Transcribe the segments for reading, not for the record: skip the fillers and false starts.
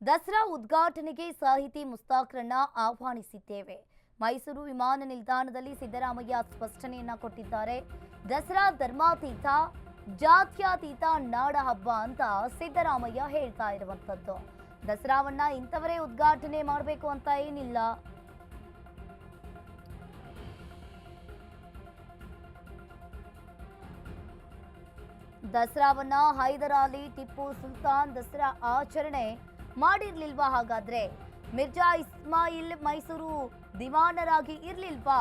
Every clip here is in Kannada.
ದಸರಾ ಉದ್ಘಾಟನೆಗೆ ಸಾಹಿತಿ ಮುಸ್ತಾಕ್ರನ್ನ ಆಹ್ವಾನಿಸಿದ್ದೇವೆ. ಮೈಸೂರು ವಿಮಾನ ನಿಲ್ದಾಣದಲ್ಲಿ ಸಿದ್ದರಾಮಯ್ಯ ಸ್ಪಷ್ಟನೆಯನ್ನ ಕೊಟ್ಟಿದ್ದಾರೆ. ದಸರಾ ಧರ್ಮಾತೀತ ಜಾತ್ಯಾತೀತ ನಾಡ ಹಬ್ಬ ಅಂತ ಸಿದ್ದರಾಮಯ್ಯ ಹೇಳ್ತಾ ಇರುವಂತದ್ದು. ದಸರಾವನ್ನ ಇಂಥವರೇ ಉದ್ಘಾಟನೆ ಮಾಡಬೇಕು ಅಂತ ಏನಿಲ್ಲ. ದಸರಾವನ್ನ ಹೈದರಾಲಿ ಟಿಪ್ಪು ಸುಲ್ತಾನ್ ದಸರಾ ಆಚರಣೆ ಮಾಡಿರ್ಲಿಲ್ವಾ? ಹಾಗಾದ್ರೆ ಮಿರ್ಜಾ ಇಸ್ಮಾಯಿಲ್ ಮೈಸೂರು ದಿವಾನರಾಗಿ ಇರ್ಲಿಲ್ವಾ?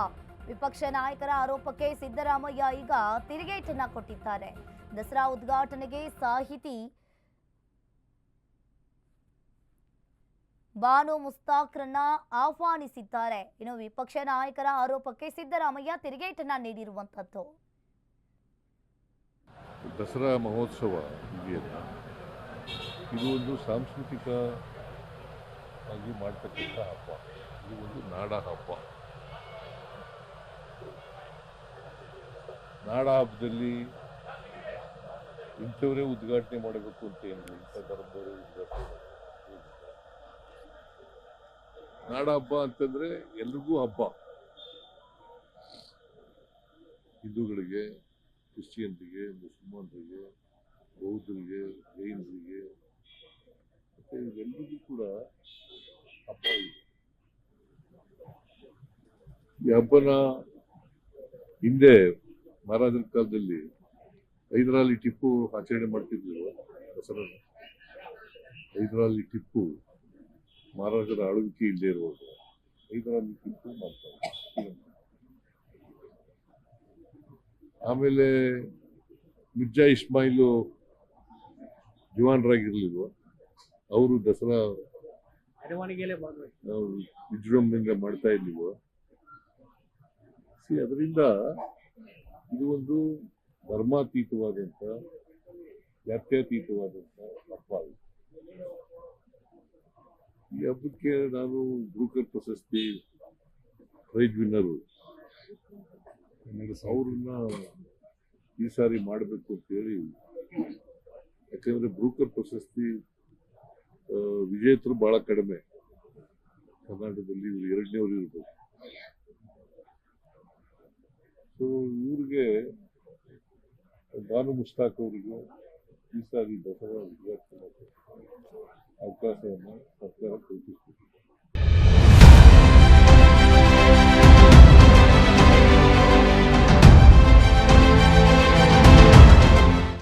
ವಿಪಕ್ಷ ನಾಯಕರ ಆರೋಪಕ್ಕೆ ಸಿದ್ದರಾಮಯ್ಯ ಈಗ ತಿರುಗೇಟನ್ನ ಕೊಟ್ಟಿದ್ದಾರೆ. ದಸರಾ ಉದ್ಘಾಟನೆಗೆ ಸಾಹಿತಿ ಬಾನು ಮುಸ್ತಾಕ್ರನ್ನ ಆಹ್ವಾನಿಸಿದ್ದಾರೆ. ಇನ್ನು ವಿಪಕ್ಷ ನಾಯಕರ ಆರೋಪಕ್ಕೆ ಸಿದ್ದರಾಮಯ್ಯ ತಿರುಗೇಟನ್ನ ನೀಡಿರುವಂತದ್ದು. ದಸರಾ ಮಹೋತ್ಸವ ಇದೆಯಲ್ಲ, ಇದು ಒಂದು ಸಾಂಸ್ಕೃತಿಕ ಆಗಿ ಮಾಡ್ತಕ್ಕಂಥ ಹಬ್ಬ. ಇದು ಒಂದು ನಾಡ ಹಬ್ಬ. ನಾಡ ಹಬ್ಬದಲ್ಲಿ ಇಂಥವರೇ ಉದ್ಘಾಟನೆ ಮಾಡಬೇಕು ಅಂತ ಏನಿಲ್ಲ, ಇಂಥ ಧರ್ಮದವರೇ ಉದ್ಘಾಟನೆ ಮಾಡಬೇಕು. ನಾಡ ಹಬ್ಬ ಅಂತಂದ್ರೆ ಎಲ್ರಿಗೂ ಹಬ್ಬ. ಹಿಂದೂಗಳಿಗೆ, ಕ್ರಿಶ್ಚಿಯನ್ರಿಗೆ, ಮುಸಲ್ಮಾನರಿಗೆ, ಬೌದ್ಧರಿಗೆ, ಜೈನರಿಗೆ ಮತ್ತೆ ಇವೆಲ್ಲರಿಗೂ ಕೂಡ ಹಬ್ಬ ಇದೆ. ಈ ಹಬ್ಬನ ಹಿಂದೆ ಮಹಾರಾಜರ ಕಾಲದಲ್ಲಿ ಹೈದರಾಲಿ ಟಿಪ್ಪು ಆಚರಣೆ ಮಾಡ್ತಿದ್ರು. ದಸರಾ ಹೈದರಾಲಿ ಟಿಪ್ಪು ಮಹಾರಾಜರ ಆಳ್ವಿಕೆ ಇಲ್ಲದೆ ಇರುವಾಗ ಹೈದರಾಲಿ ಟಿಪ್ಪು ಮಾಡ್ತಾರೆ. ಆಮೇಲೆ ಮಿರ್ಜಾ ಇಸ್ಮಾಯಿಲು ದಿವಾನರಾಗಿರ್ಲಿಲ್ವ, ಅವರು ದಸರಾ ವಿಜೃಂಭಣೆಯಿಂದ ಮಾಡ್ತಾ ಇರ್ಲಿಲ್ವ. ಅದರಿಂದ ಇದು ಒಂದು ಧರ್ಮಾತೀತವಾದಂಥ ಜಾತ್ಯತೀತವಾದಂಥ ಹಬ್ಬ. ಈ ಹಬ್ಬಕ್ಕೆ ನಾನು ಬ್ರೂಕರ್ ಪ್ರಶಸ್ತಿ ಪ್ರೈಜ್ ವಿನ್ನರು ಅವ್ರನ್ನ ಈ ಸಾರಿ ಮಾಡಬೇಕು ಅಂತೇಳಿ. ಯಾಕಂದ್ರೆ ಬ್ರೂಕರ್ ಪ್ರಶಸ್ತಿ ವಿಜೇತರು ಬಹಳ ಕಡಿಮೆ ಕರ್ನಾಟಕದಲ್ಲಿ. ಇವರು ಎರಡನೇವರು ಇರ್ಬೇಕು. ಸೊ ಇವ್ರಿಗೆ ಬಾನು ಮುಸ್ತಾಕ್ ಅವರಿಗೆ ಈ ಸಾರಿ ದಸರಾ ಉದ್ಘಾಟನೆ ಅವಕಾಶವನ್ನು ಸರ್ಕಾರ ಕಲ್ಪಿಸಿದೆ.